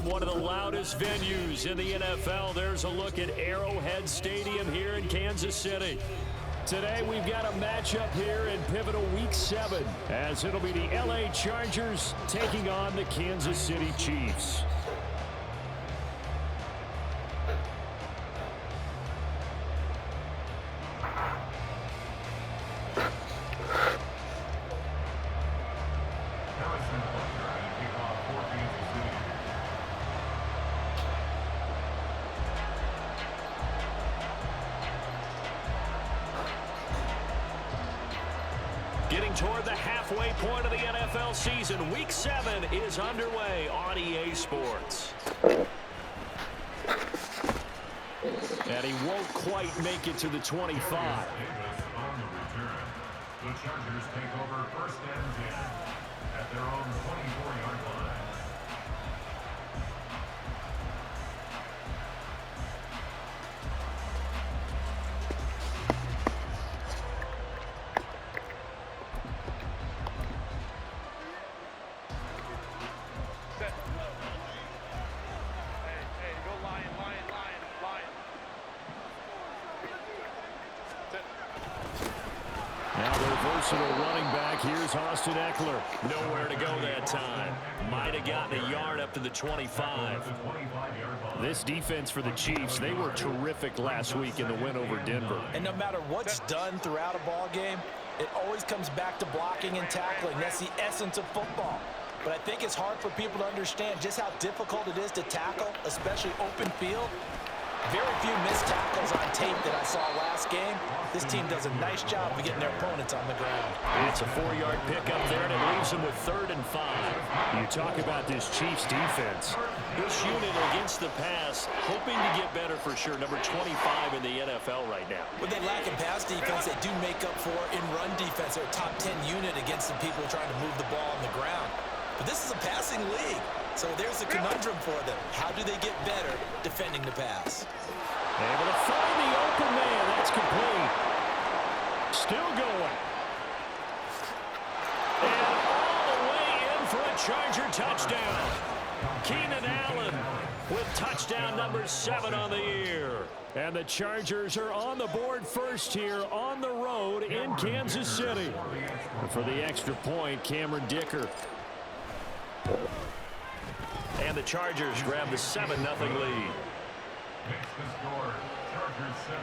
From one of the loudest venues in the NFL, there's a look at Arrowhead Stadium here in Kansas City. Today we've got a matchup here in pivotal Week 7, as it'll be the LA Chargers taking on the Kansas City Chiefs. Getting toward the halfway point of the NFL season, Week 7 is underway on EA Sports. And he won't quite make it to the 25. The Chargers take over first and 10 at their own 24-yard line. Now the versatile running back, here's Austin Eckler. Nowhere to go that time. Might have gotten a yard up to the 25. This defense for the Chiefs, they were terrific last week in the win over Denver. And no matter what's done throughout a ball game, it always comes back to blocking and tackling. That's the essence of football. But I think it's hard for people to understand just how difficult it is to tackle, especially open field. Very few missed tackles on tape that I saw last game. This team does a nice job of getting their opponents on the ground. It's a 4-yard pickup there, and it leaves them with 3rd and 5. You talk about this Chiefs defense. This unit against the pass, hoping to get better for sure. Number 25 in the NFL right now. When they lack in pass defense, they do make up for in run defense. They're a top 10 unit against the people trying to move the ball on the ground. But this is a passing league. So there's a conundrum for them. How do they get better defending the pass? Able to find the open man. That's complete. Still going. And all the way in for a Charger touchdown. Keenan Allen with touchdown number 7 on the year. And the Chargers are on the board first here on the road in Kansas City. And for the extra point, Cameron Dicker. And the Chargers grab the 7-0 lead. Makes the score, Chargers 7,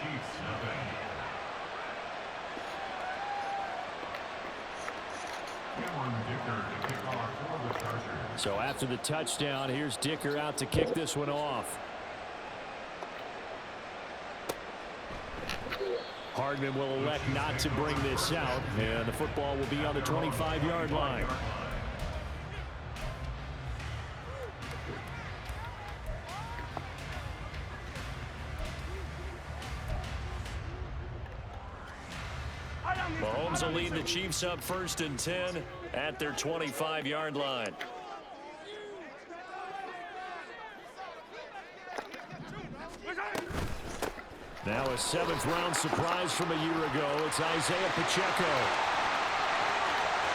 Chiefs 0. Cameron Dicker to kick off for the Chargers. So after the touchdown, here's Dicker out to kick this one off. Hardman will elect not to bring this out, and the football will be on the 25-yard line. Mahomes will lead the Chiefs up 1st and 10 at their 25-yard line. Now a 7th-round surprise from a year ago. It's Isaiah Pacheco.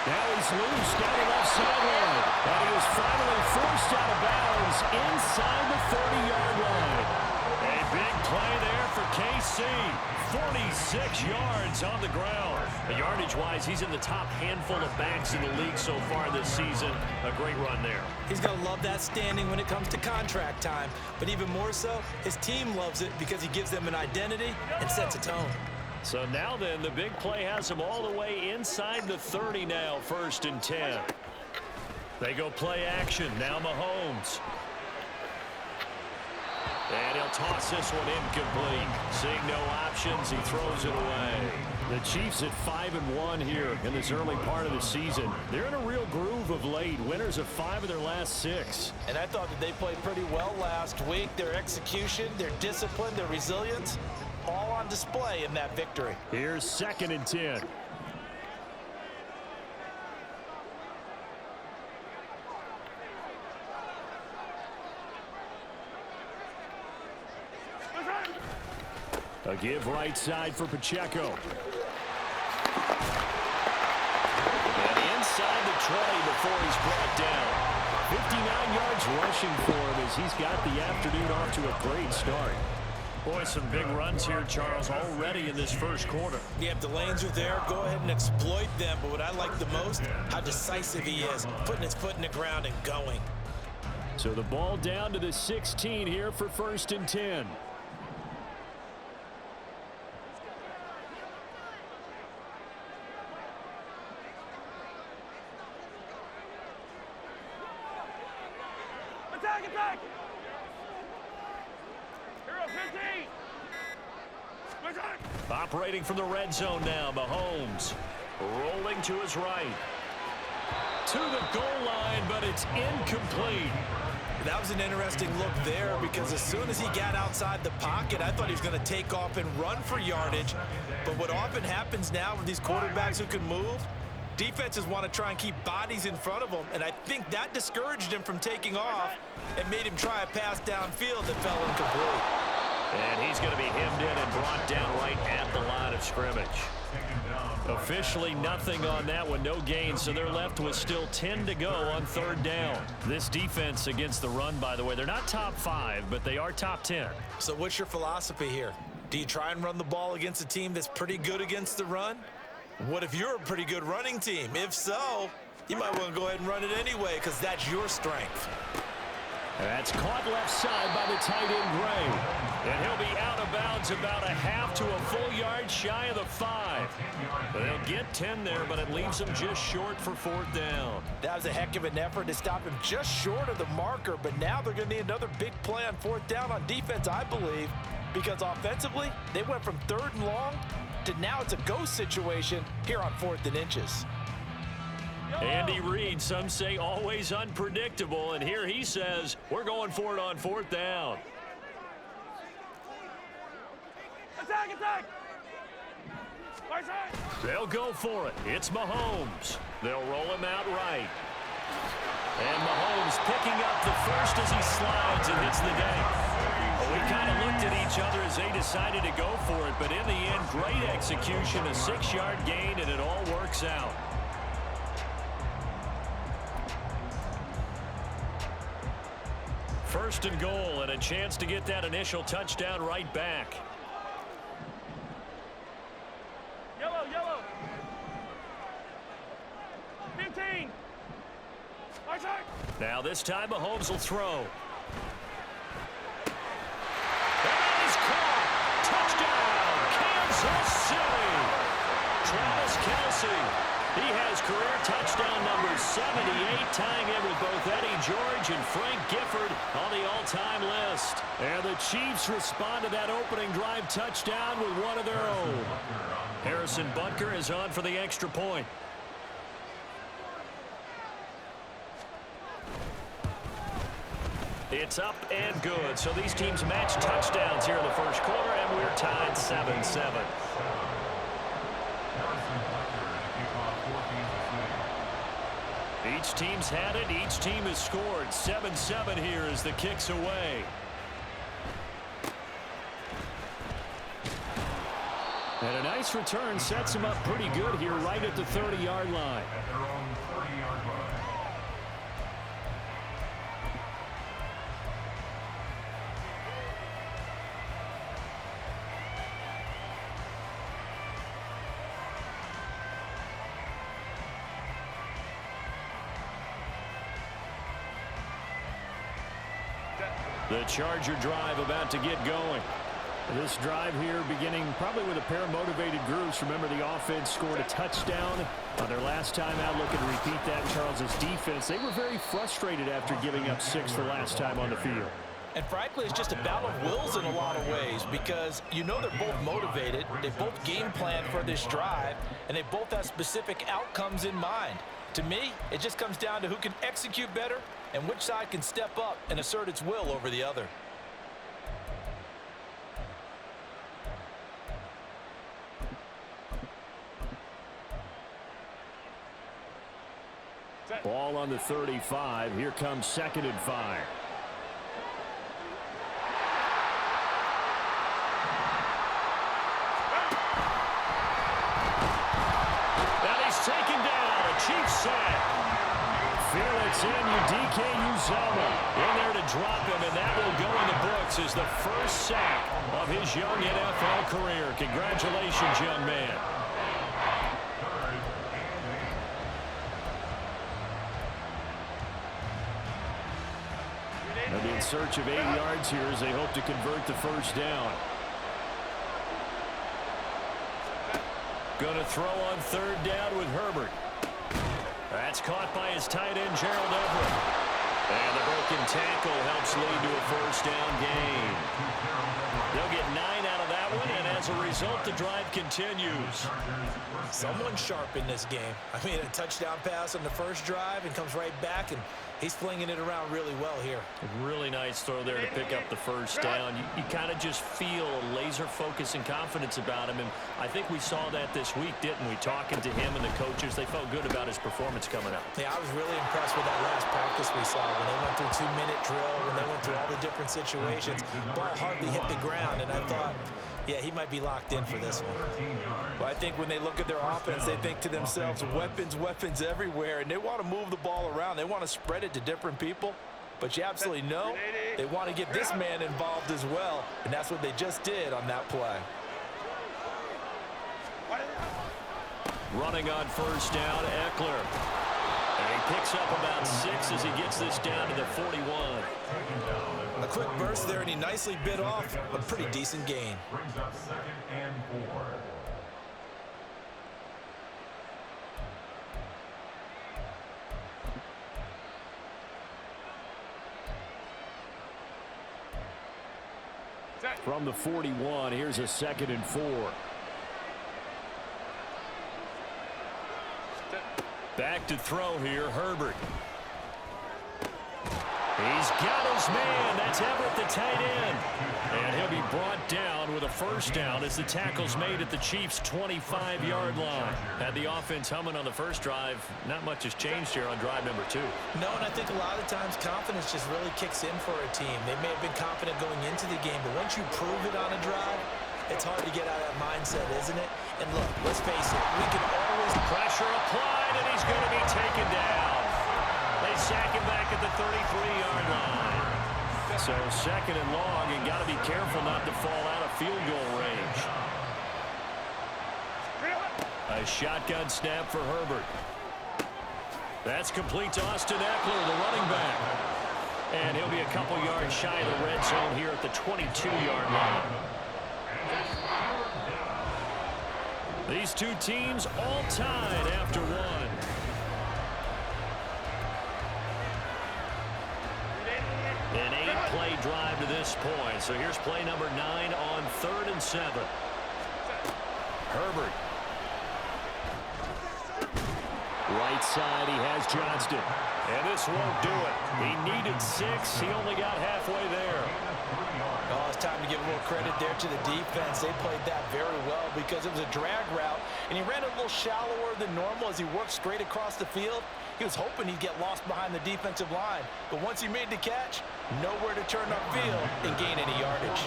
Now he's loose down the left sideline. And he is finally forced out of bounds inside the 30-yard line. A big play there for KC. 46 yards on the ground. Yardage-wise, he's in the top handful of backs in the league so far this season. A great run there. He's going to love that standing when it comes to contract time. But even more so, his team loves it because he gives them an identity and sets a tone. So now then, the big play has him all the way inside the 30 now, 1st and 10. They go play action. Now Mahomes. And he'll toss this one incomplete. Seeing no options, he throws it away. The Chiefs at 5-1 here in this early part of the season. They're in a real groove of late. Winners of 5 of their last 6. And I thought that they played pretty well last week. Their execution, their discipline, their resilience, all on display in that victory. Here's 2nd and 10. A give right side for Pacheco. And inside the 20 before he's brought down. 59 yards rushing for him as he's got the afternoon off to a great start. Boy, some big runs here, Charles, already in this first quarter. Yeah, if the lanes are there, go ahead and exploit them. But what I like the most, how decisive he is, putting his foot in the ground and going. So the ball down to the 16 here for 1st and 10. Attack! Hero 15! Operating from the red zone now, Mahomes. Rolling to his right. To the goal line, but it's incomplete. That was an interesting look there because as soon as he got outside the pocket, I thought he was going to take off and run for yardage. But what often happens now with these quarterbacks who can move, defenses want to try and keep bodies in front of them, and I think that discouraged him from taking off and made him try a pass downfield that fell incomplete. And he's going to be hemmed in and brought down right at the line of scrimmage. Officially nothing on that one, no gain, so they're left with still 10 to go on 3rd down. This defense against the run, by the way, they're not top 5, but they are top 10. So what's your philosophy here? Do you try and run the ball against a team that's pretty good against the run? What if you're a pretty good running team? If so, you might want to go ahead and run it anyway because that's your strength. That's caught left side by the tight end, Gray. And he'll be out of bounds about a half to a full yard shy of the 5. They'll get 10 there, but it leaves them just short for 4th down. That was a heck of an effort to stop him just short of the marker, but now they're going to need another big play on 4th down on defense, I believe, because offensively, they went from 3rd and long to now it's a go situation here on 4th and inches. Andy Reid, some say always unpredictable, and here he says we're going for it on 4th down. Attack! They'll go for it. It's Mahomes. They'll roll him out right. And Mahomes picking up the first as he slides and hits the deck. Well, we kind of looked at each other as they decided to go for it, but in the end, great execution, a 6-yard gain, and it all works out. First and goal, and a chance to get that initial touchdown right back. Yellow! 15! Now this time Mahomes will throw. And he's caught. Touchdown, Kansas City. Travis Kelce. He has career touchdown number 78, tying it with both Eddie George and Frank Gifford on the all-time list. And the Chiefs respond to that opening drive touchdown with one of their own. Harrison Butker is on for the extra point. It's up and good. So these teams match touchdowns here in the first quarter, and we're tied 7-7. Each team's had it. Each team has scored. 7-7 here as the kick's away. And a nice return sets him up pretty good here right at the 30-yard line. At their own 30-yard line. The Charger drive about to get going. This drive here beginning probably with a pair of motivated groups. Remember, the offense scored a touchdown on their last time out. Looking to repeat that. Charles's defense, they were very frustrated after giving up 6 the last time on the field. And frankly, it's just a battle of wills in a lot of ways because you know they're both motivated. They both game plan for this drive, and they both have specific outcomes in mind. To me, it just comes down to who can execute better and which side can step up and assert its will over the other. Ball on the 35. Here comes 2nd and 5. And he's taken down. A Chiefs sack. feel it's in. DK Uzomah in there to drop him, and that will go in the books as the first sack of his young NFL career. Congratulations, young man. They'll be in search of 8 yards here as they hope to convert the first down. Going to throw on third down with Herbert. That's caught by his tight end, Gerald Everett. And the broken tackle helps lead to a first down gain. They'll get 9 out of that one, and as a result, the drive continues. Someone sharp in this game. I mean, a touchdown pass on the first drive and comes right back, and he's flinging it around really well here. Really nice throw there to pick up the first down. You kind of just feel a laser focus and confidence about him, and I think we saw that this week, didn't we? Talking to him and the coaches, they felt good about his performance coming up. Yeah, I was really impressed with that last practice we saw when they went through 2-minute drill, when they went through all the different situations. Ball hardly hit the ground, and I thought, yeah, he might be locked in for this one. Well, I think when they look at their offense, they think to themselves, weapons, weapons everywhere, and they want to move the ball around. They want to spread it to different people, but you absolutely know they want to get this man involved as well, and that's what they just did on that play. Running on first down, Eckler. And he picks up about 6 as he gets this down to the 41. A quick burst there, and he nicely bit off a pretty decent gain. Brings up 2nd and 4. From the 41, here's a 2nd and 4. Back to throw here, Herbert. He's got his man. That's Everett, the tight end. And he'll be brought down with a first down as the tackle's made at the Chiefs' 25-yard line. Had the offense humming on the first drive. Not much has changed here on drive number 2. No, and I think a lot of times confidence just really kicks in for a team. They may have been confident going into the game, but once you prove it on a drive, it's hard to get out of that mindset, isn't it? And look, let's face it, we can always pressure applied, and he's going to be taken down. They sack him back at the 33-yard line. So 2nd and long, and got to be careful not to fall out of field goal range. A shotgun snap for Herbert. That's complete to Austin Eckler, the running back. And he'll be a couple yards shy of the red zone here at the 22-yard line. These two teams all tied after one. An 8-play drive to this point. So here's play number 9 on 3rd and 7. Herbert. Right side, he has Johnston. And this won't do it. He needed 6. He only got halfway there. Oh, it's time to give a little credit there to the defense. They played that very well because it was a drag route, and he ran a little shallower than normal as he worked straight across the field. He was hoping he'd get lost behind the defensive line, but once he made the catch, nowhere to turn upfield and gain any yardage.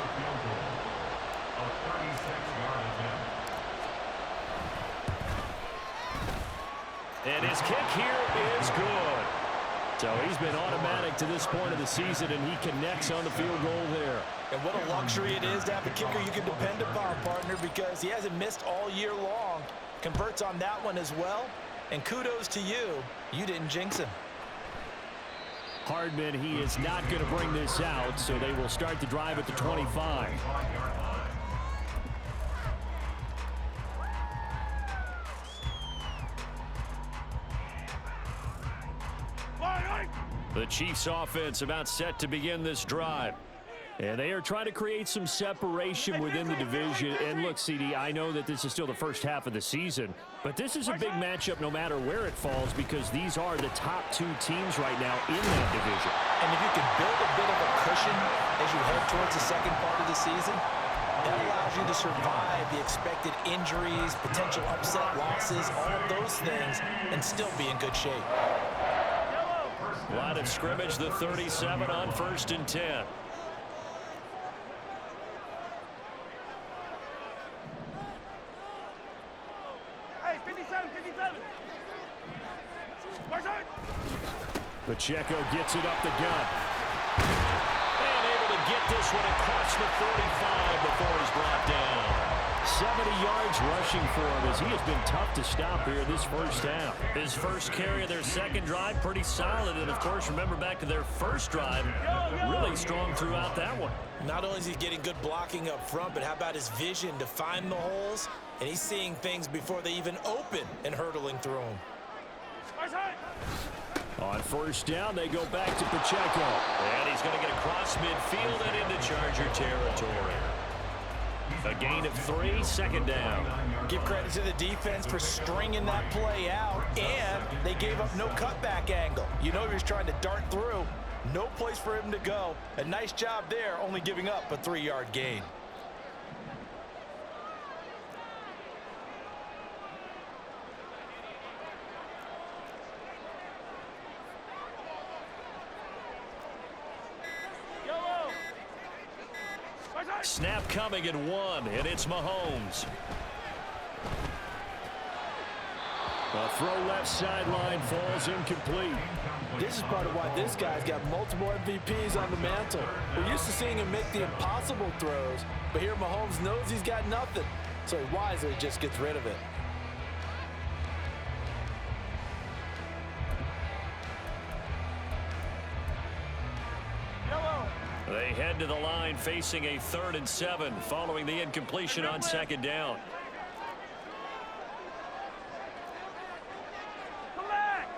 And his kick here is good. So he's been automatic to this point of the season, and he connects on the field goal there. And what a luxury it is to have a kicker you can depend upon, partner, because he hasn't missed all year long. Converts on that one as well. And kudos to you. You didn't jinx him. Hardman, he is not going to bring this out, so they will start the drive at the 25. The Chiefs offense about set to begin this drive. And they are trying to create some separation within the division. And look, CD, I know that this is still the first half of the season, but this is a big matchup no matter where it falls because these are the top 2 teams right now in that division. And if you can build a bit of a cushion as you head towards the second part of the season, that allows you to survive the expected injuries, potential upset losses, all of those things, and still be in good shape. Line of scrimmage, the 37 on 1st and 10. Pacheco gets it up the gut. And able to get this one across the 45 before he's brought down. 70 yards rushing for him as he has been tough to stop here this first half. His first carry of their second drive, pretty solid. And, of course, remember back to their first drive, really strong throughout that one. Not only is he getting good blocking up front, but how about his vision to find the holes? And he's seeing things before they even open and hurdling through them. On first down, they go back to Pacheco. And he's going to get across midfield and into Charger territory. A gain of 3, second down. Give credit to the defense for stringing that play out, and they gave up no cutback angle. You know he was trying to dart through. No place for him to go. A nice job there, only giving up a 3-yard gain. Snap coming at 1, and it's Mahomes. A throw left sideline falls incomplete. This is part of why this guy's got multiple MVPs on the mantle. We're used to seeing him make the impossible throws, but here Mahomes knows he's got nothing, so he wisely just gets rid of it. They head to the line facing a 3rd and 7 following the incompletion on second down. Come back.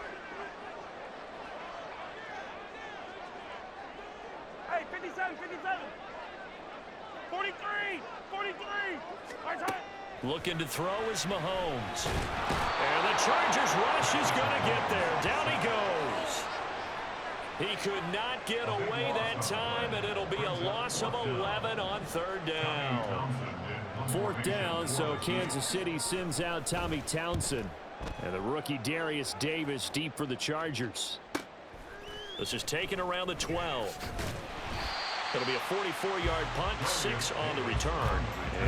Hey, 57, 57. 43, 43. Looking to throw is Mahomes. And the Chargers rush is going to get there. Down he goes. He could not get away that time, and it'll be a loss of 11 on 3rd down. 4th down, so Kansas City sends out Tommy Townsend. And the rookie Darius Davis deep for the Chargers. This is taken around the 12. It'll be a 44-yard punt, 6 on the return.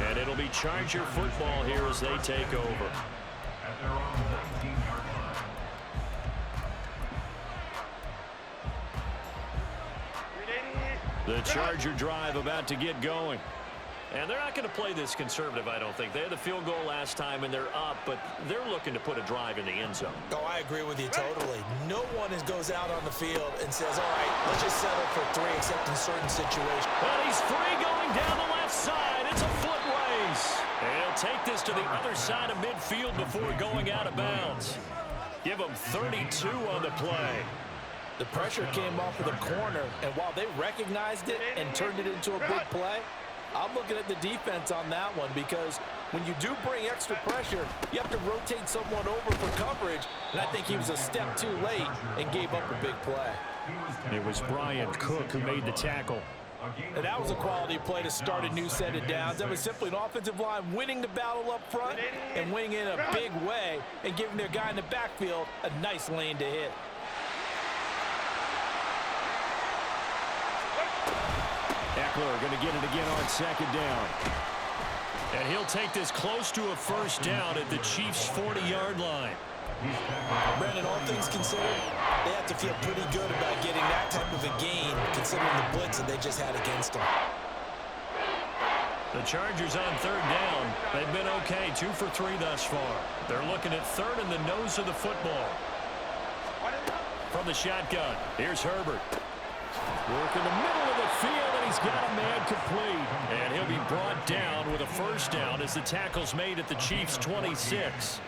And it'll be Charger football here as they take over. At their own 19-yard line. The Charger drive about to get going. And they're not going to play this conservative, I don't think. They had the field goal last time, and they're up, but they're looking to put a drive in the end zone. Oh, I agree with you totally. No one goes out on the field and says, all right, let's just settle for 3 except in certain situations. Well, he's free going down the left side. It's a foot race. And he'll take this to the other side of midfield before going out of bounds. Give him 32 on the play. The pressure came off of the corner, and while they recognized it and turned it into a big play, I'm looking at the defense on that one, because when you do bring extra pressure, you have to rotate someone over for coverage, and I think he was a step too late and gave up a big play. It was Brian Cook who made the tackle. And that was a quality play to start a new set of downs. That was simply an offensive line winning the battle up front and winning in a big way and giving their guy in the backfield a nice lane to hit. Eckler going to get it again on second down. And he'll take this close to a first down at the Chiefs' 40-yard line. Brandon, all things considered, they have to feel pretty good about getting that type of a gain, considering the blitz that they just had against them. The Chargers on 3rd down. They've been okay, 2 for 3 thus far. They're looking at 3rd in the nose of the football. From the shotgun, here's Herbert. Work in the middle of the field, and he's got a man complete. And he'll be brought down with a first down as the tackle's made at the Chiefs' 26.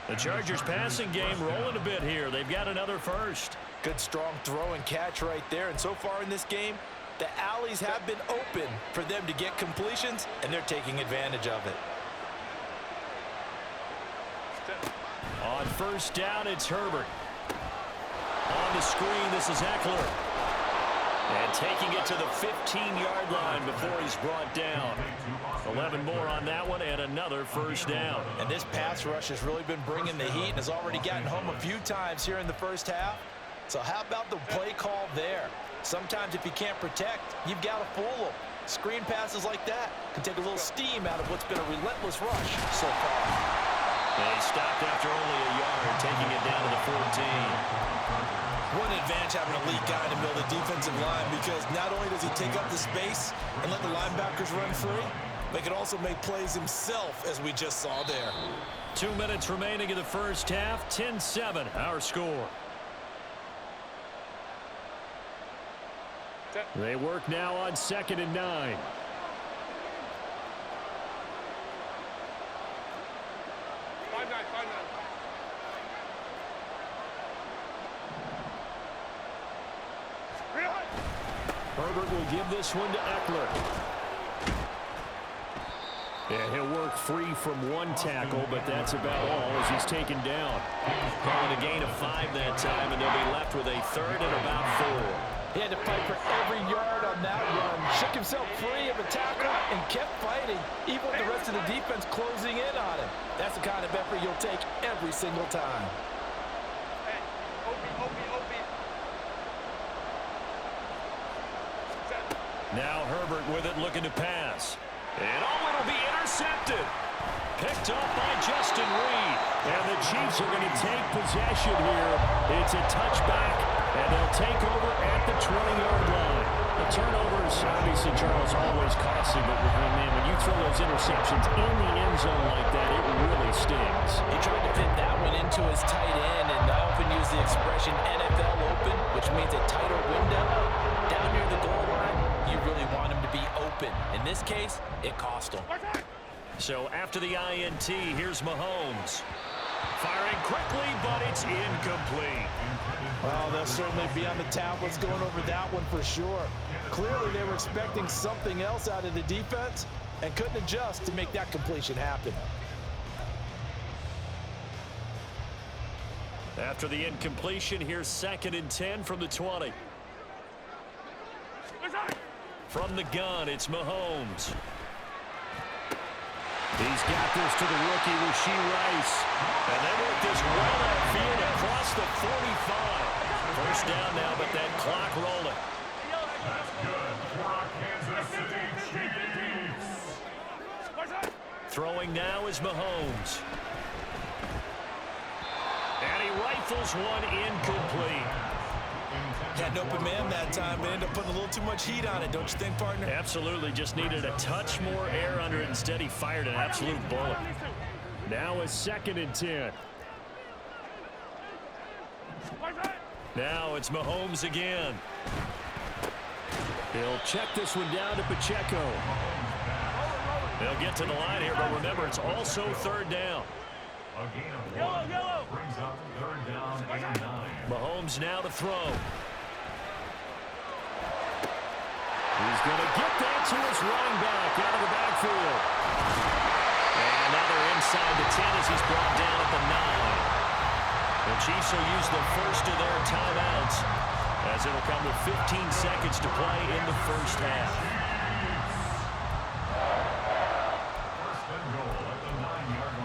The Chargers passing game rolling a bit here. They've got another first. Good strong throw and catch right there. And so far in this game, the alleys have been open for them to get completions, and they're taking advantage of it. On first down, it's Herbert. On the screen, this is Eckler. And taking it to the 15-yard line before he's brought down. 11 more on that one and another first down. And this pass rush has really been bringing the heat and has already gotten home a few times here in the first half. So how about the play call there? Sometimes if you can't protect, you've got to fool them. Screen passes like that can take a little steam out of what's been a relentless rush so far. They stopped after only a yard, taking it down to the 14. What an advantage having an elite guy in the middle of the defensive line, because not only does he take up the space and let the linebackers run free, but he can also make plays himself, as we just saw there. 2 minutes remaining in the first half. 10-7, our score. They work now on 2nd and 9. Herbert will give this one to Eckler. Yeah, he'll work free from one tackle, but that's about all as he's taken down. Calling a gain of 5 that time, and they'll be left with a 3rd and about 4. He had to fight for every yard on that run. Shook himself free of a tackle and kept fighting, even with the rest of the defense closing in on him. That's the kind of effort you'll take every single time. Now Herbert with it, looking to pass. And it'll be intercepted. Picked up by Justin Reed. And the Chiefs are going to take possession here. It's a touchback, and they'll take over at the 20-yard line. The turnovers, obviously, Charles, always costly, but man, when you throw those interceptions in the end zone like that, it really stings. He tried to fit that one into his tight end, and I often use the expression NFL open, which means a tighter window. Down near the goal line, you really want him to be open. In this case, it cost him. So after the INT, here's Mahomes. Firing quickly, but it's incomplete. Well, they'll certainly be on the tablets going over that one for sure. Clearly, they were expecting something else out of the defense and couldn't adjust to make that completion happen. After the incompletion, here's 2nd and 10 from the 20. From the gun, it's Mahomes. He's got this to the rookie, Rashee Rice. And they work this well outfield across the 45. First down now, but that clock rolling. That's good for Kansas City Chiefs. Throwing now is Mahomes. And he rifles one incomplete. Had an open man that time, but ended up putting a little too much heat on it, don't you think, partner? Absolutely, just needed a touch more air under it. Instead, he fired an absolute bullet. Now a 2nd and 10. Now it's Mahomes again. He'll check this one down to Pacheco. They'll get to the line here, but remember, it's also 3rd down. A gain of 1 brings up 3rd down and 9. Mahomes now to throw. He's going to get that to his running back out of the backfield. And now they're inside the 10 as he's brought down at the 9. The Chiefs will use the first of their timeouts as it'll come with 15 seconds to play in the first half. First and goal at the 9-yard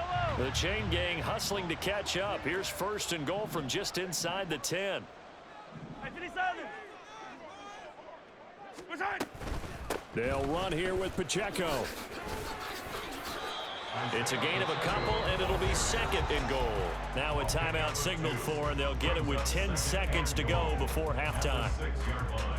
line. The chain gang hustling to catch up. Here's 1st and goal from just inside the 10. They'll run here with Pacheco. It's a gain of a couple, and it'll be 2nd and goal. Now a timeout signaled for, and they'll get it with 10 seconds to go before halftime. 6-yard line.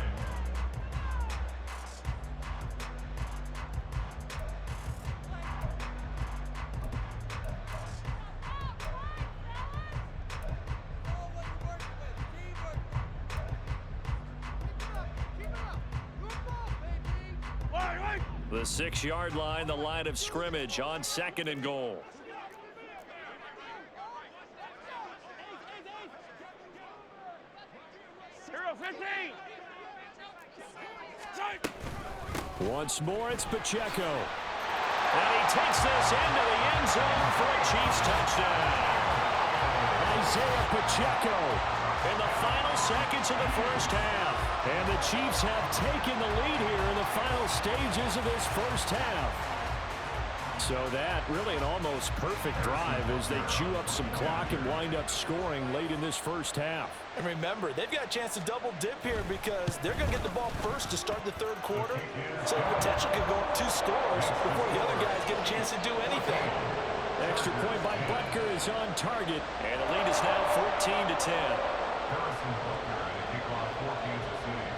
The 6-yard line, the line of scrimmage on 2nd and goal. Once more, it's Pacheco. And he takes this into the end zone for a Chiefs touchdown. Isaiah Pacheco in the final seconds of the first half. And the Chiefs have taken the lead here in the final stages of this first half. So that really an almost perfect drive as they chew up some clock and wind up scoring late in this first half. And remember, they've got a chance to double dip here because they're going to get the ball first to start the 3rd quarter. So the potential could go up 2 scores before the other guys get a chance to do anything. Extra point by Butker is on target. And the lead is now 14-10. Harrison Butker and a kickoff for Kansas City.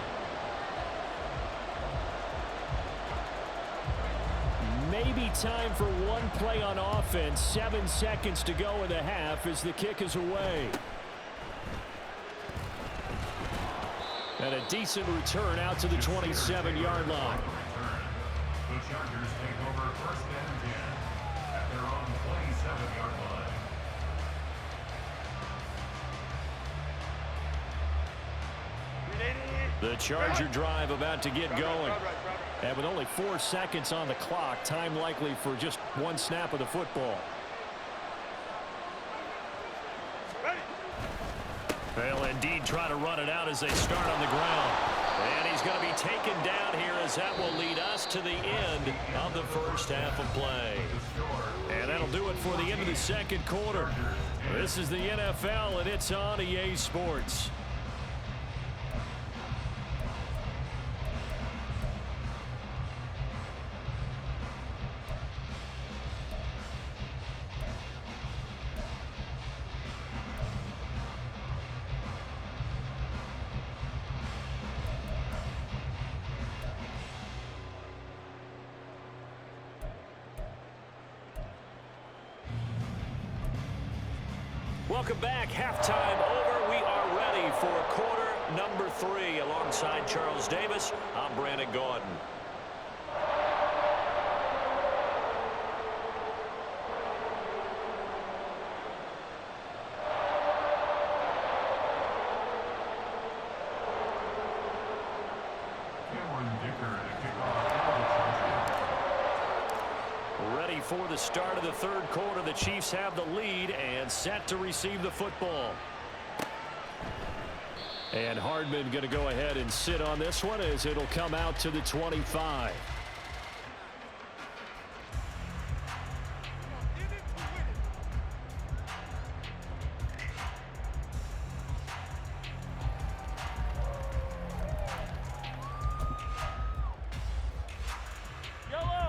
Maybe time for one play on offense. 7 seconds to go in the half as the kick is away. And a decent return out to the 27-yard line. The Chargers take over first and 10 at their own 27-yard line. The Charger drive about to get going. And with only 4 seconds on the clock, time likely for just one snap of the football. They'll indeed try to run it out as they start on the ground. And he's going to be taken down here as that will lead us to the end of the first half of play. And that'll do it for the end of the second quarter. This is the NFL, and it's on EA Sports. Welcome back. Halftime over. We are ready for quarter number 3. Alongside Charles Davis, I'm Brandon Gaudin. Ready for the start of the third quarter. The Chiefs have the lead and set to receive the football. And Hardman going to go ahead and sit on this one as it'll come out to the 25.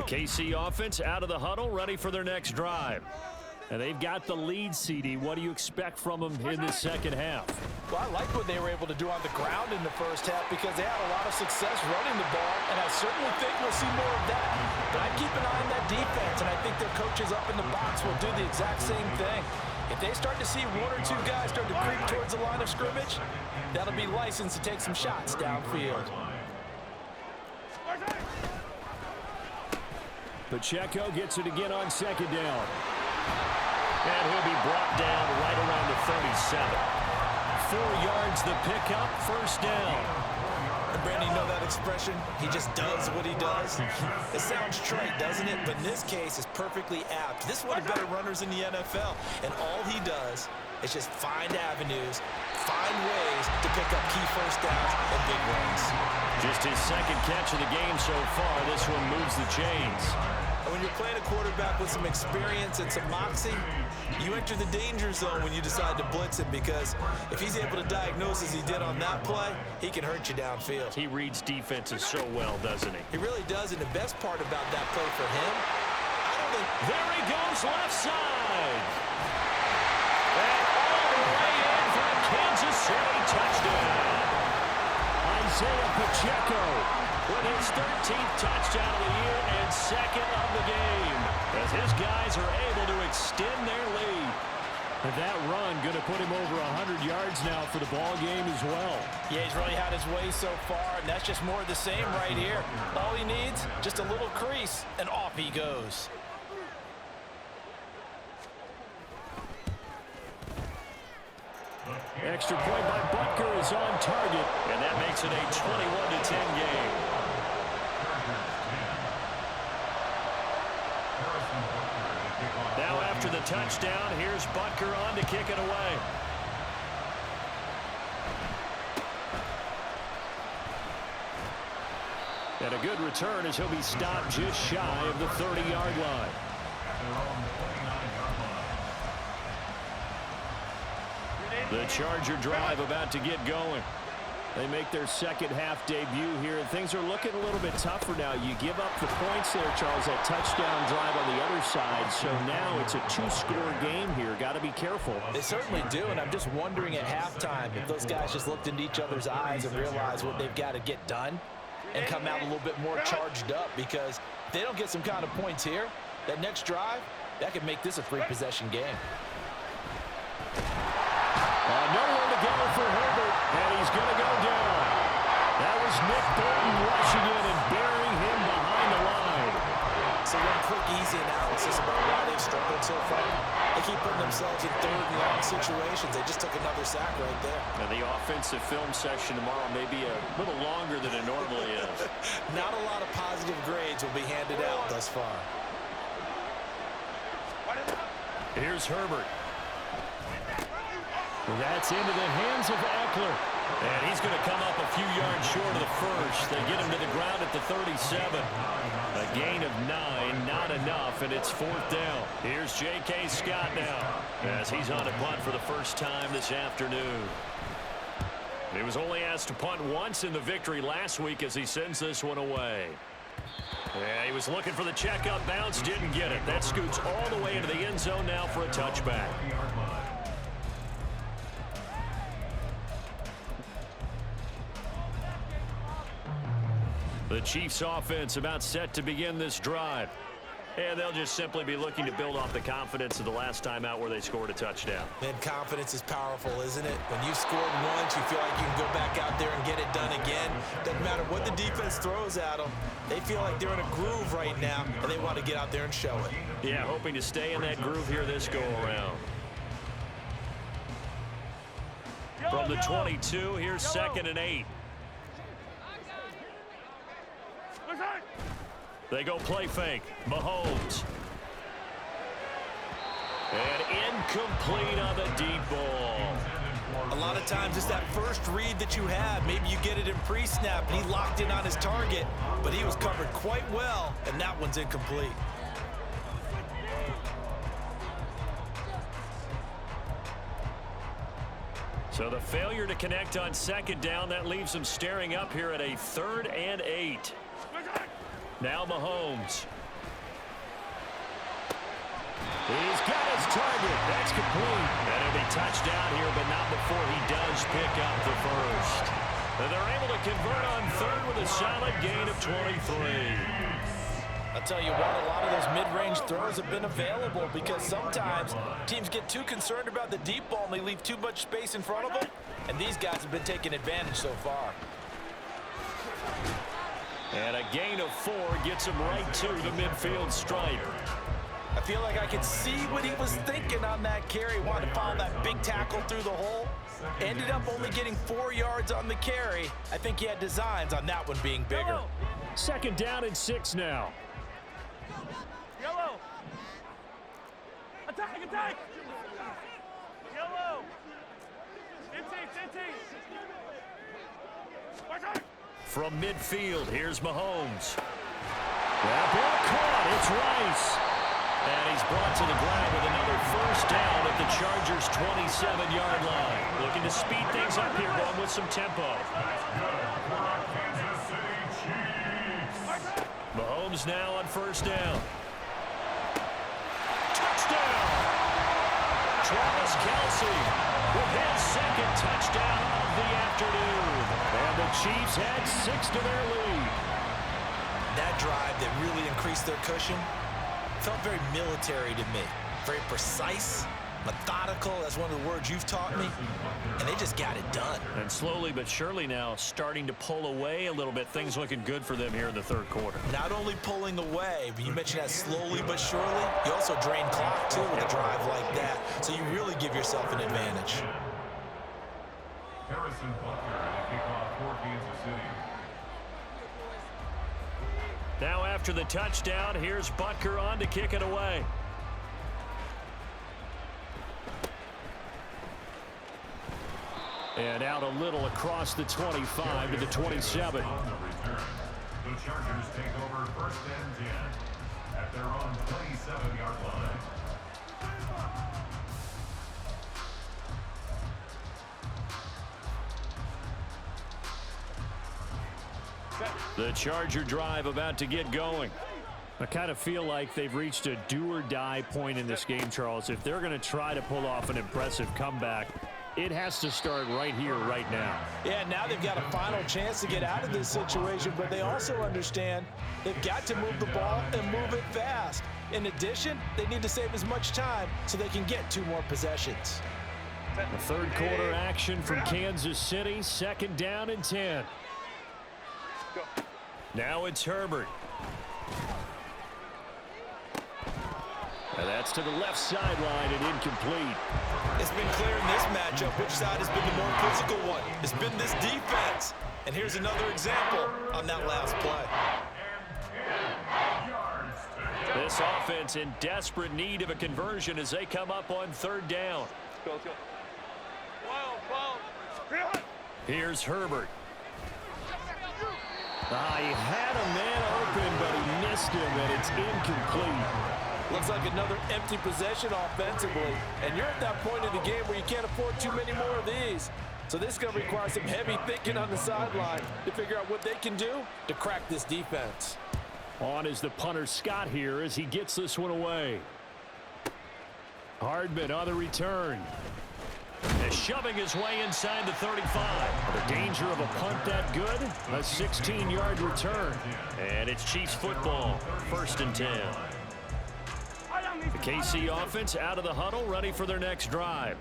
KC offense out of the huddle, ready for their next drive. And they've got the lead, CD. What do you expect from them in the second half? Well, I like what they were able to do on the ground in the first half because they had a lot of success running the ball, and I certainly think we'll see more of that. But I keep an eye on that defense, and I think their coaches up in the box will do the exact same thing. If they start to see 1 or 2 guys start to creep towards the line of scrimmage, that'll be licensed to take some shots downfield. Pacheco gets it again on second down. And he'll be brought down right around the 37. 4 yards the pickup, first down. And Brandon, you know that expression? He just does what he does. It sounds trite, doesn't it? But in this case, it's perfectly apt. This is one of the better runners in the NFL. And all he does is just find avenues, find ways to pick up key first downs and big runs. Just his second catch of the game so far. This one moves the chains. And when you're playing a quarterback with some experience and some moxie, you enter the danger zone when you decide to blitz him, because if he's able to diagnose as he did on that play, he can hurt you downfield. He reads defenses so well, doesn't he? He really does, and the best part about that play for him, I don't think... There he goes, left side. And all the way in for a Kansas City touchdown. Isaiah Pacheco with his 13th touchdown of the year and second of the game, as his guys are able to extend their lead. And that run going to put him over 100 yards now for the ball game as well. Yeah, he's really had his way so far, and that's just more of the same right here. All he needs, just a little crease, and off he goes. Extra point by Butker is on target, and that makes it a 21-10 game. Now after the touchdown, here's Butker on to kick it away. And a good return as he'll be stopped just shy of the 30-yard line. The Charger drive about to get going. They make their second half debut here, and things are looking a little bit tougher now. You give up the points there, Charles, that touchdown drive on the other side. So now it's a two-score game here. Got to be careful. They certainly do, and I'm just wondering at halftime if those guys just looked into each other's eyes and realized what they've got to get done and come out a little bit more charged up, because if they don't get some kind of points here, that next drive, that could make this a three-possession game. Nowhere to go for Herbert, and he's going to go down. That was Nick Bolton rushing in and burying him behind the line. So one quick, easy analysis about why they've struggled so far. They keep putting themselves in third and long situations. They just took another sack right there. Now the offensive film session tomorrow may be a little longer than it normally is. Not a lot of positive grades will be handed out thus far. Here's Herbert. That's into the hands of Eckler. And he's going to come up a few yards short of the first. They get him to the ground at the 37. A gain of 9, not enough, and it's fourth down. Here's J.K. Scott now, as he's on a punt for the first time this afternoon. He was only asked to punt once in the victory last week as he sends this one away. Yeah, he was looking for the checkup bounce, didn't get it. That scoots all the way into the end zone now for a touchback. The Chiefs offense about set to begin this drive. And they'll just simply be looking to build off the confidence of the last time out where they scored a touchdown. Man, confidence is powerful, isn't it? When you've scored once, you feel like you can go back out there and get it done again. Doesn't matter what the defense throws at them. They feel like they're in a groove right now, and they want to get out there and show it. Yeah, hoping to stay in that groove here this go-around. From the 22, here's second and 8. They go play fake. Mahomes. And incomplete on the deep ball. A lot of times it's that first read that you have. Maybe you get it in pre-snap, and he locked in on his target, but he was covered quite well, and that one's incomplete. So the failure to connect on second down, that leaves them staring up here at a 3rd and 8. Now Mahomes. He's got his target. That's complete. And he'll be touched down here, but not before he does pick up the first. And they're able to convert on third with a solid gain of 23. I'll tell you what, a lot of those mid-range throws have been available because sometimes teams get too concerned about the deep ball and they leave too much space in front of them, and these guys have been taking advantage so far. And a gain of 4 gets him right to the midfield stripe. I feel like I could see what he was thinking on that carry. Wanted to follow that big tackle through the hole. Ended up only getting 4 yards on the carry. I think he had designs on that one being bigger. Yellow. Second down and 6 now. Yellow. Attack, attack. Yellow. From midfield, here's Mahomes. That ball caught. It's Rice. And he's brought to the ground with another first down at the Chargers' 27-yard line. Looking to speed things up here, going with some tempo. Mahomes now on first down. Touchdown! Travis Kelce with his second touchdown of the afternoon. And the Chiefs had 6 to their lead. That drive that really increased their cushion felt very military to me. Very precise, methodical. That's one of the words you've taught me. And they just got it done. And slowly but surely now starting to pull away a little bit. Things looking good for them here in the third quarter. Not only pulling away, but you mentioned that slowly but surely. You also drain clock, too, with a drive like that. So you really give yourself an advantage. Harrison Butker to kick off for Kansas City. Now after the touchdown, here's Butker on to kick it away. And out a little across the 25 to the 27. On the return, the Chargers take over first and 10 at their own 27-yard line. The Charger drive about to get going. I kind of feel like they've reached a do-or-die point in this game, Charles. If they're going to try to pull off an impressive comeback, it has to start right here, right now. Yeah, now they've got a final chance to get out of this situation, but they also understand they've got to move the ball and move it fast. In addition, they need to save as much time so they can get 2 more possessions. The third quarter action from Kansas City, 2nd down and 10. Now it's Herbert. And that's to the left sideline and incomplete. It's been clear in this matchup which side has been the more physical one. It's been this defense. And here's another example on that last play. This offense in desperate need of a conversion as they come up on 3rd down. Let's go. Here's Herbert. He had a man open, but he missed him, and it's incomplete. Looks like another empty possession offensively. And you're at that point in the game where you can't afford too many more of these. So this is going to require some heavy thinking on the sideline to figure out what they can do to crack this defense. On is the punter Scott here as he gets this one away. Hardman on the return. And shoving his way inside the 35. The danger of a punt that good? A 16-yard return. And it's Chiefs football, 1st and 10. The KC offense out of the huddle, ready for their next drive.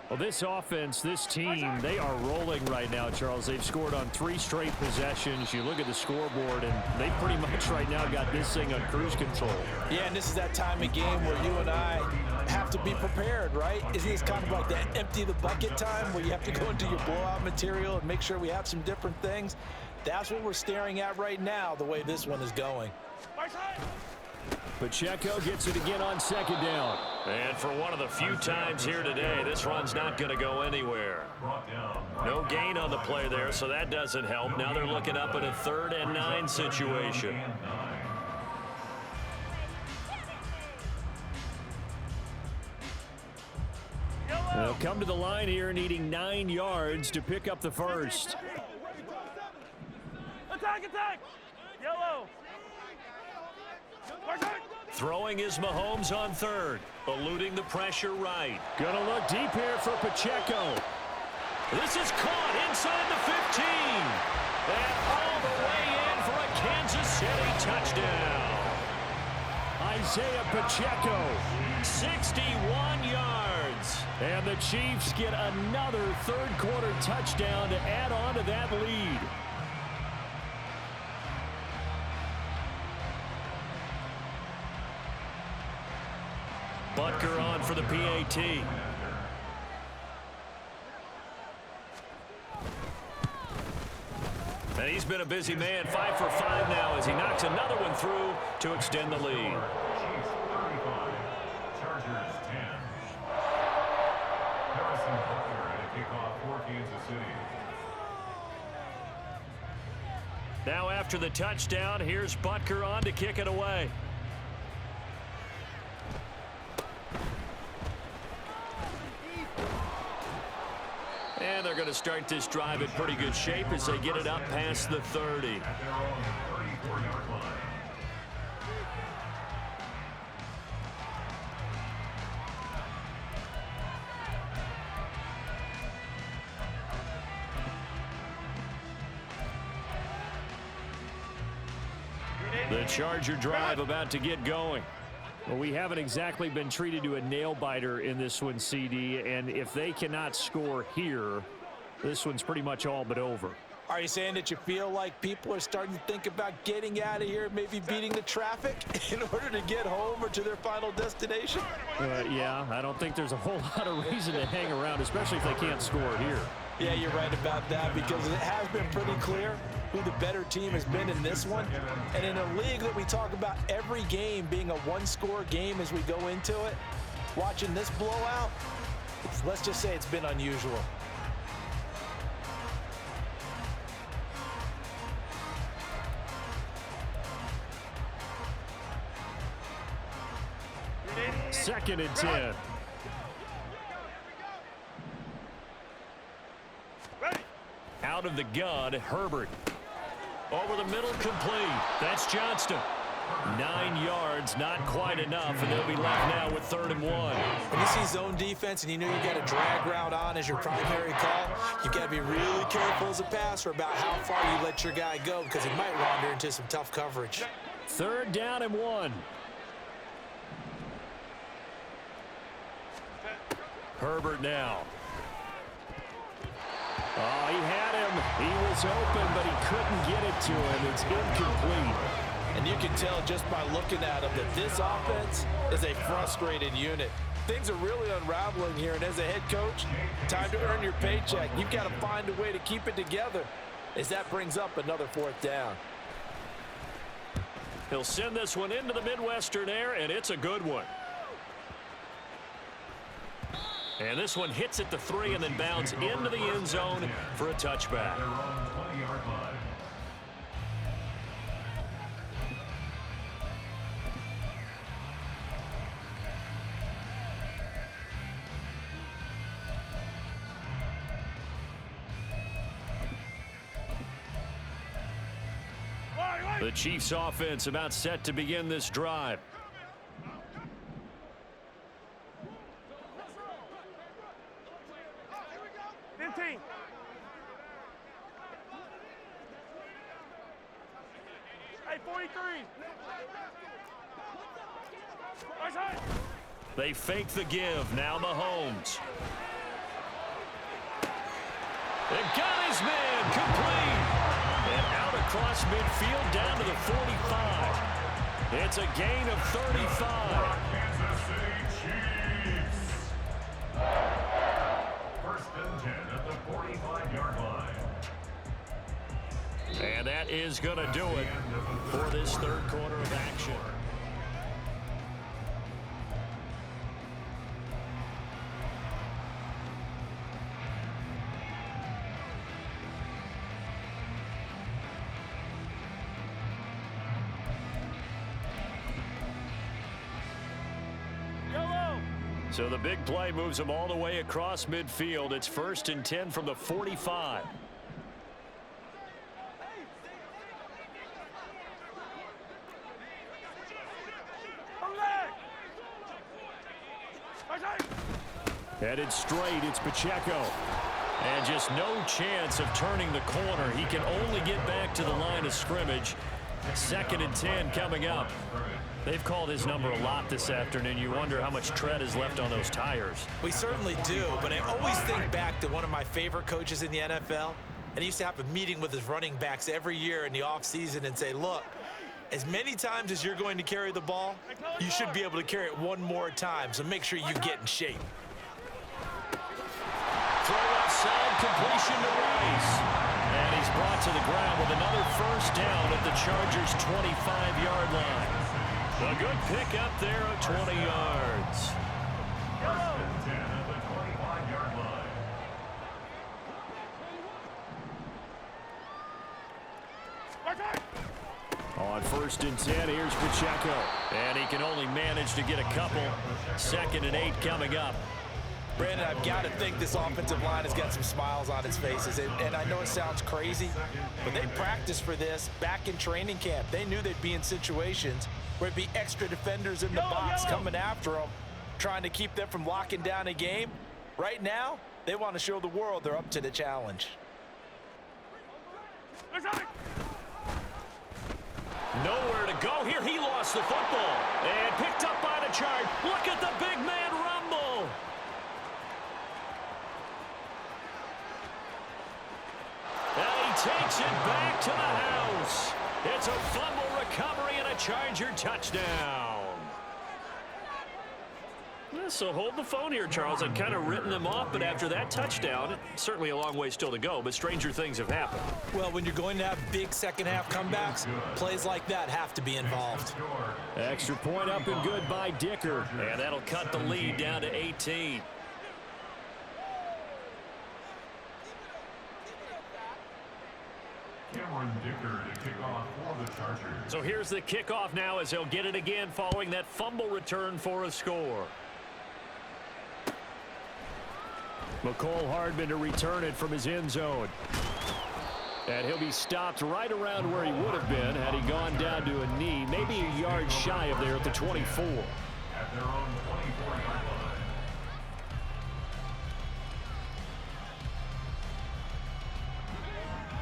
Well, this offense, this team, they are rolling right now, Charles. They've scored on 3 straight possessions. You look at the scoreboard, and they pretty much right now got this thing on cruise control. Yeah, and this is that time of game where you and I have to be prepared, right? Isn't this kind of like that empty the bucket time where you have to go into your blowout material and make sure we have some different things? That's what we're staring at right now, the way this one is going. Pacheco gets it again on 2nd down. And for one of the few times here today, this run's not going to go anywhere. No gain on the play there, so that doesn't help. Now they're looking up at a 3rd and 9 situation. They'll come to the line here needing 9 yards to pick up the first. Attack! Yellow! Throwing is Mahomes on 3rd, eluding the pressure right. Gonna look deep here for Pacheco. This is caught inside the 15. And all the way in for a Kansas City touchdown. Isaiah Pacheco. 61 yards. And the Chiefs get another 3rd quarter touchdown to add on to that lead. Butker on for the PAT. And he's been a busy man, 5 for 5 now as he knocks another one through to extend the lead. Chiefs 35, Chargers 10. Harrison Butker at a kickoff for Kansas City. Now after the touchdown, here's Butker on to kick it away. And they're going to start this drive in pretty good shape as they get it up past the 30. At their own 34-yard line. The Charger drive about to get going. Well, we haven't exactly been treated to a nail-biter in this one, CD, and if they cannot score here, this one's pretty much all but over. Are you saying that you feel like people are starting to think about getting out of here, maybe beating the traffic in order to get home or to their final destination? Yeah, I don't think there's a whole lot of reason to hang around, especially if they can't score here. Yeah, you're right about that because it has been pretty clear who the better team has been in this one. And in a league that we talk about every game being a one-score game as we go into it, watching this blowout, let's just say it's been unusual. Second and 10. Out of the gun, Herbert. Over the middle, complete. That's Johnston. 9 yards, not quite enough, and they'll be left now with 3rd and 1. When you see zone defense and you know you got a drag route on as your primary call, you got to be really careful as a passer about how far you let your guy go because he might wander into some tough coverage. 3rd down and 1. Herbert now. Oh, he had him. He was open, but he couldn't get it to him. It's incomplete. And you can tell just by looking at him that this offense is a frustrated unit. Things are really unraveling here, and as a head coach, time to earn your paycheck. You've got to find a way to keep it together as that brings up another 4th down. He'll send this one into the Midwestern air, and it's a good one. And this one hits at the 3 and then bounds into the end zone for a touchback. Their own 20-yard line. The Chiefs offense about set to begin this drive. Hey, 43. They fake the give. Now Mahomes. They've got his man complete. And out across midfield down to the 45. It's a gain of 35. Kansas City Chiefs. 1st and 10 at the 45-yard line. And that is going to do it for this 3rd quarter of action. So the big play moves them all the way across midfield. It's 1st and 10 from the 45. Headed straight, it's Pacheco. And just no chance of turning the corner. He can only get back to the line of scrimmage. 2nd and 10 coming up. They've called his number a lot this afternoon. You wonder how much tread is left on those tires. We certainly do, but I always think back to one of my favorite coaches in the NFL. And he used to have a meeting with his running backs every year in the offseason and say, look, as many times as you're going to carry the ball, you should be able to carry it one more time, so make sure you get in shape. Throw outside, completion to Rice. And he's brought to the ground with another 1st down at the Chargers' 25-yard line. A good pick up there of 20 yards. 1st and 10 at the 25-yard line. On 1st and 10, here's Pacheco. And he can only manage to get a couple. 2nd and 8 coming up. Brandon, I've got to think this offensive line has got some smiles on its faces. And I know it sounds crazy, but they practiced for this back in training camp. They knew they'd be in situations where it'd be extra defenders in the box coming after them, trying to keep them from locking down a game. Right now, they want to show the world they're up to the challenge. Nowhere to go here. He lost the football and picked up by the charge. Look at the big man rumble. And he takes it back to the house. It's a fumble recovery and a Charger touchdown. So hold the phone here, Charles. I'd kind of written them off, but after that touchdown, certainly a long way still to go, but stranger things have happened. Well, when you're going to have big second-half comebacks, plays like that have to be involved. Extra point up and good by Dicker. And that'll cut the lead down to 18. Cameron Dicker to kick off for the Chargers. So here's the kickoff now as he'll get it again following that fumble return for a score. McCole Hardman to return it from his end zone. And he'll be stopped right around where he would have been had he gone down to a knee, maybe a yard shy of there at the 24. At their own 24-yard line.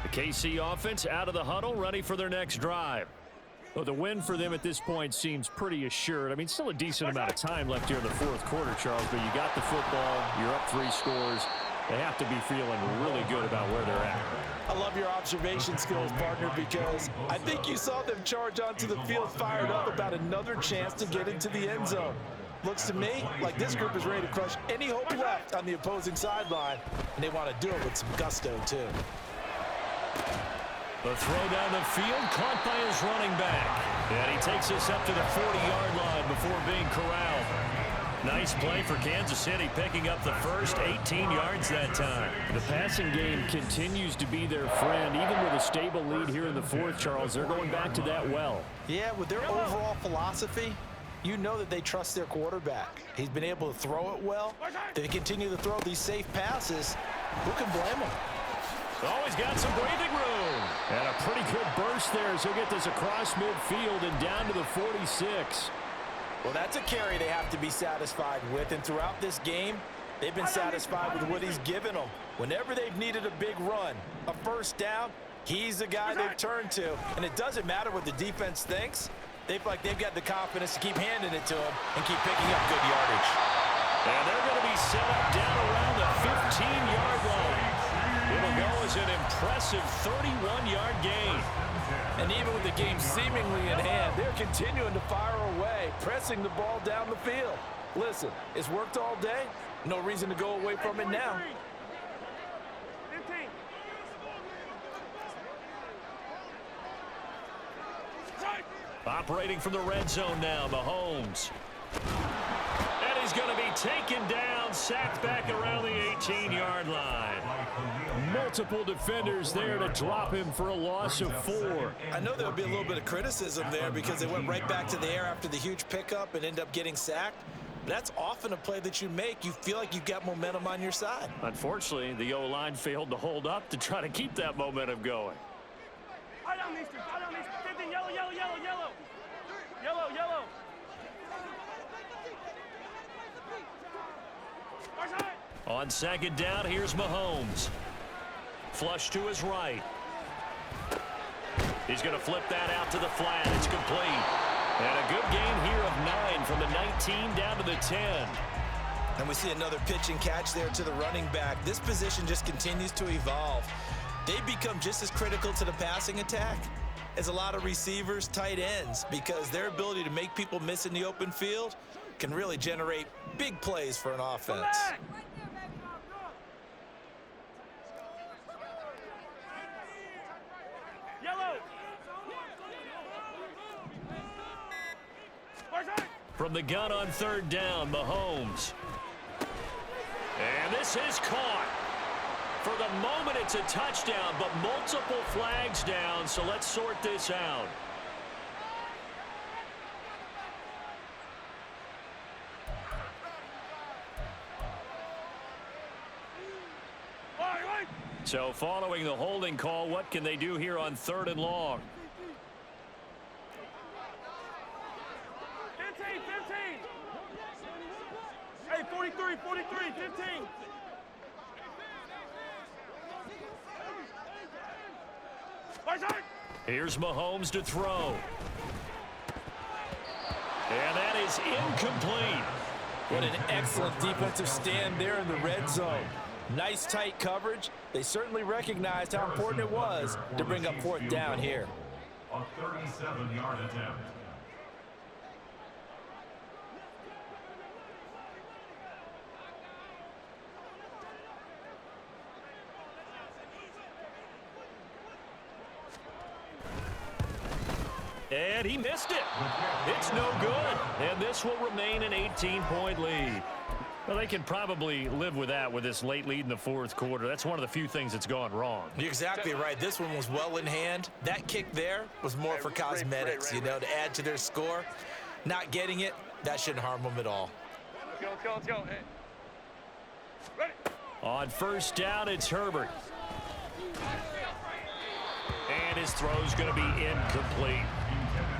The KC offense out of the huddle, ready for their next drive. Well, the win for them at this point seems pretty assured. I mean, still a decent amount of time left here in the fourth quarter, Charles, but you got the football, you're up 3 scores. They have to be feeling really good about where they're at. I love your observation skills, partner, because I think you saw them charge onto the field fired up about another chance to get into the end zone. Looks to me like this group is ready to crush any hope left on the opposing sideline, and they want to do it with some gusto, too. The throw down the field, caught by his running back. And he takes us up to the 40-yard line before being corralled. Nice play for Kansas City, picking up the first 18 yards that time. The passing game continues to be their friend. Even with a stable lead here in the fourth, Charles, they're going back to that well. Yeah, with their overall philosophy, you know that they trust their quarterback. He's been able to throw it well. They continue to throw these safe passes. Who can blame them? Always got some breathing room. And a pretty good burst there as he'll get this across midfield and down to the 46. Well, that's a carry they have to be satisfied with, and throughout this game, they've been satisfied with what he's given them. Whenever they've needed a big run, a first down, he's the guy they've turned to. And it doesn't matter what the defense thinks. They feel like they've got the confidence to keep handing it to him and keep picking up good yardage. And they're going to be set up down around the 15-yard line. It'll go as an impressive 31-yard gain. And even with the game seemingly in hand, they're continuing to fire away, pressing the ball down the field. Listen, it's worked all day. No reason to go away from it now. 15. Operating from the red zone now, Mahomes. And he's going to be taken down, sacked back around the 18-yard line. Multiple defenders there to drop him for a loss of 4. I know there'll be a little bit of criticism there because they went right back to the air after the huge pickup and end up getting sacked. That's often a play that you make. You feel like you've got momentum on your side. Unfortunately, the O-line failed to hold up to try to keep that momentum going. Eye down, Easter. Eye down, Easter. 15. Yellow, yellow, yellow, yellow. Yellow, yellow. On second down, here's Mahomes. Flush to his right. He's going to flip that out to the flat. It's complete. And a good gain here of 9 from the 19 down to the 10. And we see another pitch and catch there to the running back. This position just continues to evolve. They become just as critical to the passing attack as a lot of receivers, tight ends, because their ability to make people miss in the open field can really generate big plays for an offense. From the gun on third down, Mahomes. And this is caught. For the moment, it's a touchdown, but multiple flags down, so let's sort this out. So following the holding call, what can they do here on 3rd and long? 15. Hey, 43, 15. Here's Mahomes to throw. And that is incomplete. What an excellent defensive stand there in the red zone. Nice tight coverage. They certainly recognized how important it was to bring up 4th down here. A 37-yard attempt. And he missed it. It's no good. And this will remain an 18-point lead. Well, they can probably live with that with this late lead in the 4th quarter. That's one of the few things that's gone wrong. You're exactly right. This one was well in hand. That kick there was more for cosmetics, you know, to add to their score. Not getting it, that shouldn't harm them at all. Let's go. Hey. Ready. On first down, it's Herbert. his throw is going to be incomplete.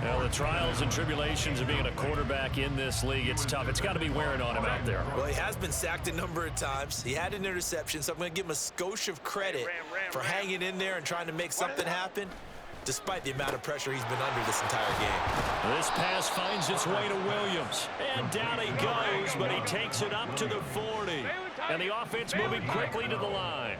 Now, the trials and tribulations of being a quarterback in this league, it's tough. It's got to be wearing on him out there. Well, he has been sacked a number of times. He had an interception, so I'm going to give him a skosh of credit for hanging in there and trying to make something happen, despite the amount of pressure he's been under this entire game. This pass finds its way to Williams. And down he goes, but he takes it up to the 40. And the offense moving quickly to the line.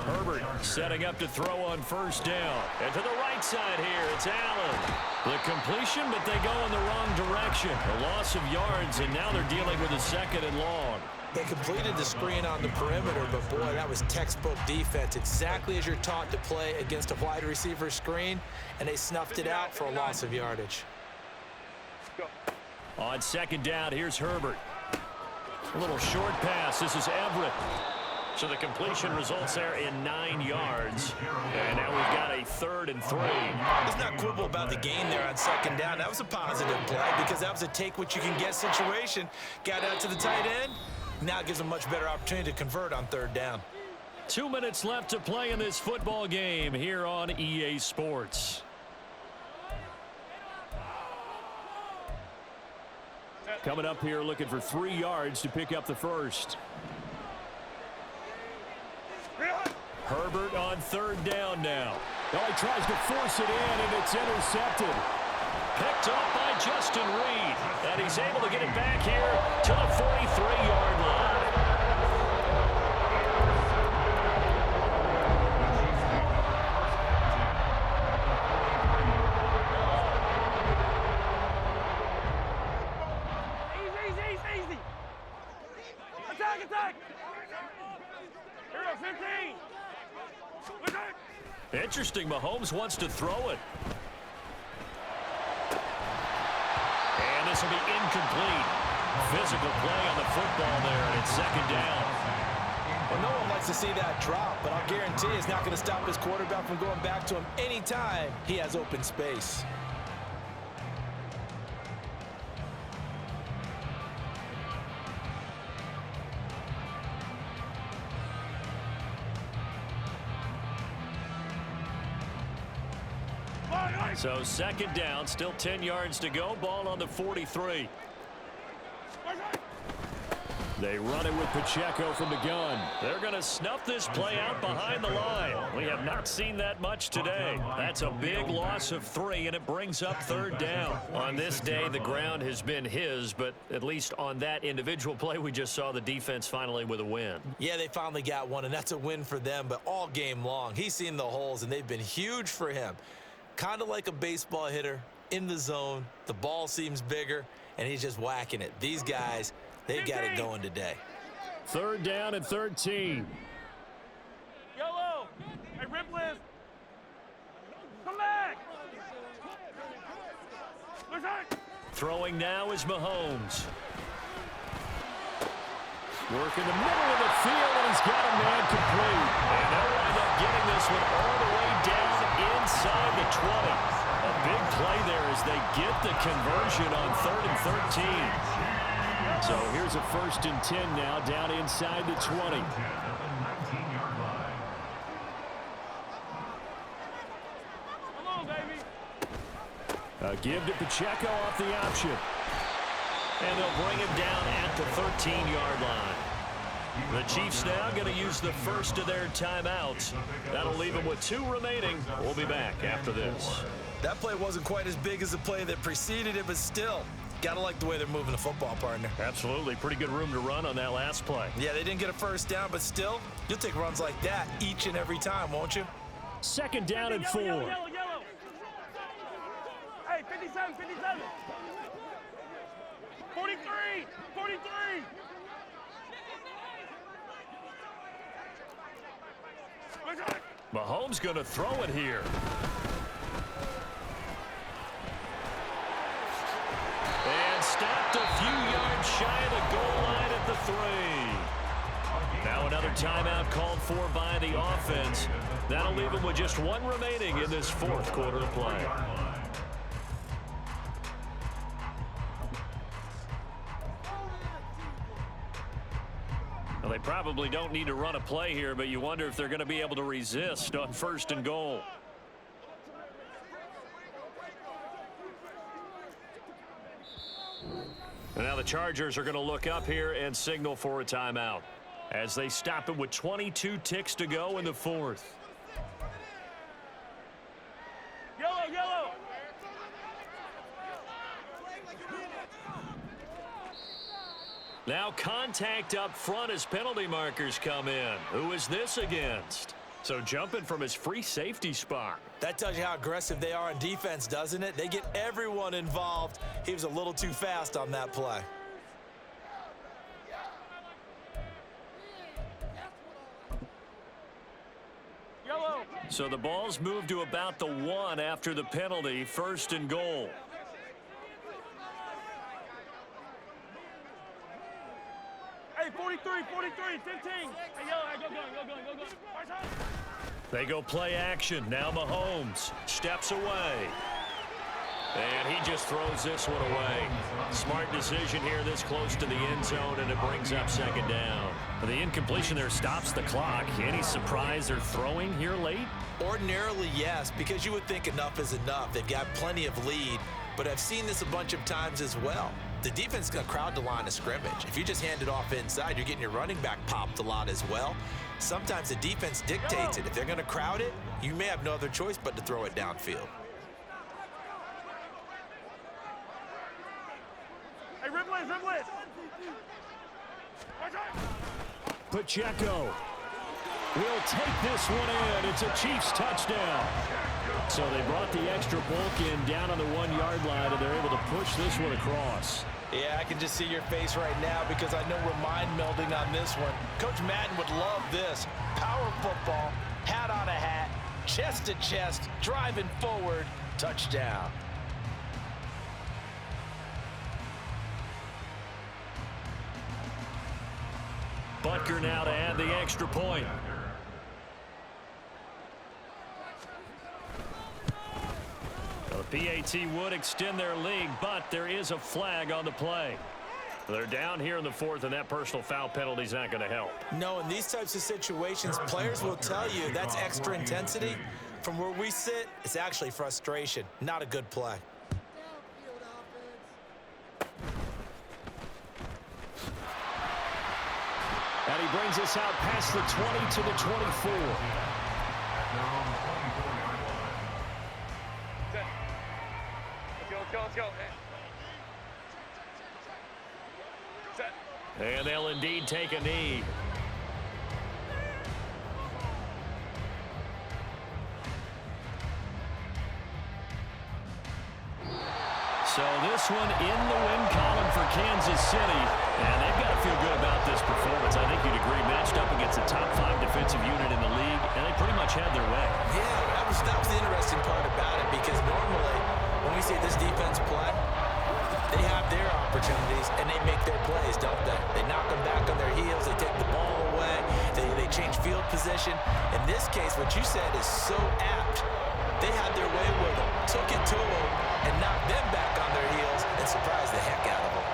Herbert setting up to throw on first down. And to the right side here, it's Allen. The completion, but they go in the wrong direction. A loss of yards, and now they're dealing with a 2nd and long. They completed the screen on the perimeter, but boy, that was textbook defense. Exactly as you're taught to play against a wide receiver screen, and they snuffed it out for a loss of yardage. On 2nd down, here's Herbert. A little short pass. This is Everett. So the completion results there in 9 yards. And now we've got a 3rd and 3. Let's not quibble about the gain there on 2nd down. That was a positive play because that was a take-what-you-can-get situation. Got out to the tight end. Now it gives them a much better opportunity to convert on 3rd down. 2 minutes left to play in this football game here on EA Sports. Coming up here looking for 3 yards to pick up the first. Herbert on 3rd down now. Well, he tries to force it in, and it's intercepted. Picked up by Justin Reed. And he's able to get it back here to the 43-yard line. Easy. Attack. Here we go, 15. Interesting, Mahomes wants to throw it. And this will be incomplete. Physical play on the football there, and it's 2nd down. Well, no one likes to see that drop, but I'll guarantee it's not going to stop his quarterback from going back to him anytime he has open space. So 2nd down, still 10 yards to go. Ball on the 43. They run it with Pacheco from the gun. They're going to snuff this play out behind the line. We have not seen that much today. That's a big loss of 3, and it brings up 3rd down. On this day, the ground has been his, but at least on that individual play, we just saw the defense finally with a win. Yeah, they finally got one, and that's a win for them, but all game long, he's seen the holes, and they've been huge for him. Kind of like a baseball hitter in the zone. The ball seems bigger, and he's just whacking it. These guys, they've got it going today. 3rd down and 13. Yellow. Hey, Ripley. Come back. Throwing now is Mahomes. Work in the middle of the field, and he's got a man complete. And they'll wind up getting this one all the way down inside the 20. A big play there as they get the conversion on 3rd and 13. So here's a 1st and 10 now down inside the 20. Come on, baby. A give to Pacheco off the option. And they'll bring him down at the 13-yard line. The Chiefs now going to use the first of their timeouts. That'll leave them with 2 remaining. We'll be back after this. That play wasn't quite as big as the play that preceded it, but still, got to like the way they're moving the football, partner. Absolutely. Pretty good room to run on that last play. Yeah, they didn't get a 1st down, but still, you'll take runs like that each and every time, won't you? 2nd down and 4. Yellow. Hey, 57. 43. Mahomes going to throw it here. And stopped a few yards shy of the goal line at the 3. Now another timeout called for by the offense. That'll leave them with just 1 remaining in this 4th quarter of play. Well, they probably don't need to run a play here, but you wonder if they're going to be able to resist on 1st and goal. And now the Chargers are going to look up here and signal for a timeout as they stop it with 22 ticks to go in the fourth. Yellow, yellow. Now contact up front as penalty markers come in. Who is this against? So jumping from his free safety spot. That tells you how aggressive they are on defense, doesn't it? They get everyone involved. He was a little too fast on that play. Yellow. So the ball's moved to about the 1 after the penalty, 1st and goal. Hey, 43, 15. Hey, yellow, hey, go going. Right side. They go play action. Now Mahomes steps away. And he just throws this one away. Smart decision here this close to the end zone, and it brings up 2nd down. The incompletion there stops the clock. Any surprise they're throwing here late? Ordinarily, yes, because you would think enough is enough. They've got plenty of lead, but I've seen this a bunch of times as well. The defense is going to crowd the line of scrimmage. If you just hand it off inside, you're getting your running back popped a lot as well. Sometimes the defense dictates it. If they're going to crowd it, you may have no other choice but to throw it downfield. Hey, Ripley. Right side. Pacheco will take this one in. It's a Chiefs touchdown. So they brought the extra bulk in down on the 1-yard line, and they're able to push this one across. Yeah, I can just see your face right now because I know we're mind melding on this one. Coach Madden would love this. Power football, hat on a hat, chest to chest, driving forward, touchdown. Butker now to add the extra point. The PAT would extend their lead, but there is a flag on the play. They're down here in the 4th, and that personal foul penalty is not going to help. No, in these types of situations, players will tell you that's extra intensity. From where we sit, it's actually frustration, not a good play. And he brings us out past the 20 to the 24. Let's go. Set. And they'll indeed take a knee. So this one in the win column for Kansas City. And they've got to feel good about this performance. I think you'd agree, matched up against the top 5 defensive unit in the league, and they pretty much had their way. Yeah, that was the interesting part about it, because normally when we see this defense play, they have their opportunities and they make their plays, don't they? They knock them back on their heels, they take the ball away, they change field position. In this case, what you said is so apt. They had their way with them, took it to them, and knocked them back on their heels and surprised the heck out of them.